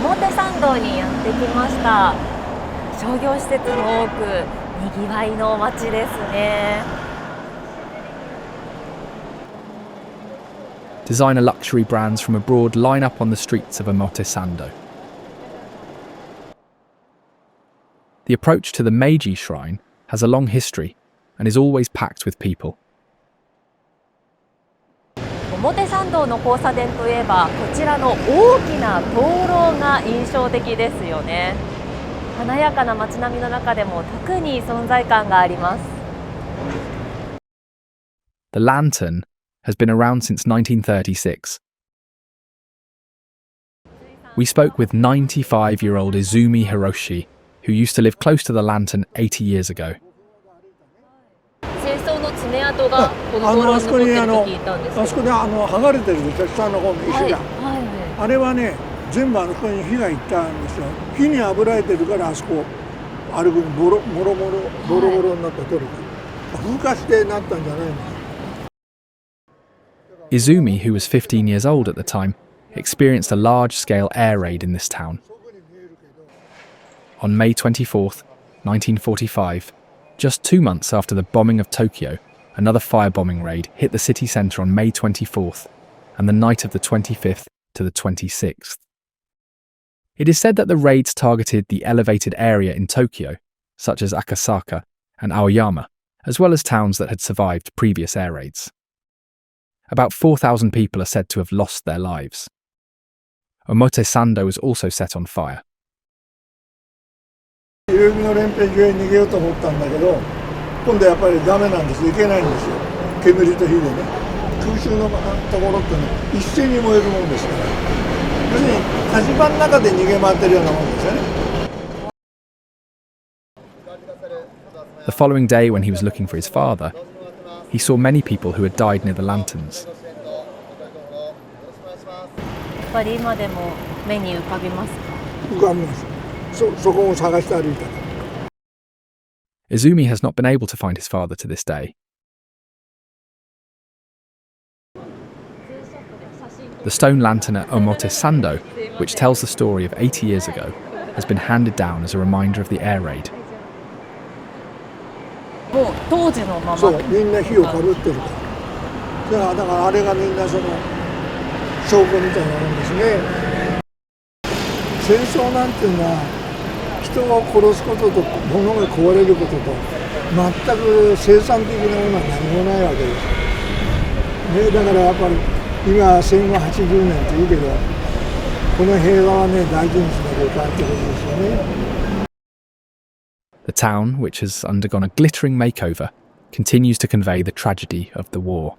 表参道にやってきました。商業施設も多くにぎわいの街ですね。Designer luxury brands from abroad line up on the streets of Omotesando. The approach to the Meiji Shrine has a long history and is always packed with people. 表参道の交差点といえば、こちらの大きな灯籠が印象的ですよね。華やかな街並みの中でも特に存在感があります。The lantern has been around since 1936. We spoke with 95-year-old Izumi Hiroshi, who used to live close to the lantern 80 years ago. 清掃の爪痕がこの灯籠に残ってると聞いたんですけど、あそこで剥がれてるでしょ、下の方の石が、あれはね、全部ここに火がいったんですよ。火にあぶられてるから、あそこ歩くにボロボロになった通り風化してなったんじゃないの。Izumi, who was 15 years old at the time, experienced a large-scale air raid in this town. On May 24th, 1945, just 2 months after the bombing of Tokyo, another firebombing raid hit the city centre on May 24th and the night of the 25th to the 26th. It is said that the raids targeted the elevated area in Tokyo, such as Akasaka and Aoyama, as well as towns that had survived previous air raids. About 4,000 people are said to have lost their lives. Omotesando was also set on fire. 代々木の練兵場へ逃げようと思ったんだけど、今度やっぱりダメなんです。行けないんですよ。煙と火でね。空襲のところってね、一斉に燃えるもんですから。要するに火事場の中で逃げ回ってるようなもんですよね。The following day, when he was looking for his father, he saw many people who had died near the lanterns. やっぱり今でも目に浮かびますか？浮かびます。そこを探して歩いた。Izumi has not been able to find his father to this day. The stone lantern at Omotesando, which tells the story of 80 years ago, has been handed down as a reminder of the air raid. もう当時のまま。そう、みんな火をかぶってるから。だからあれがみんなその証拠みたいなもんですね。戦争なんていうのは人を殺すことと物が壊れることと全く生産的なものは何もないわけです。ね、だからやっぱり今戦後80年っていいけど、この平和はね大事にしなきゃいけないってことですよね。The town, which has undergone a glittering makeover, continues to convey the tragedy of the war.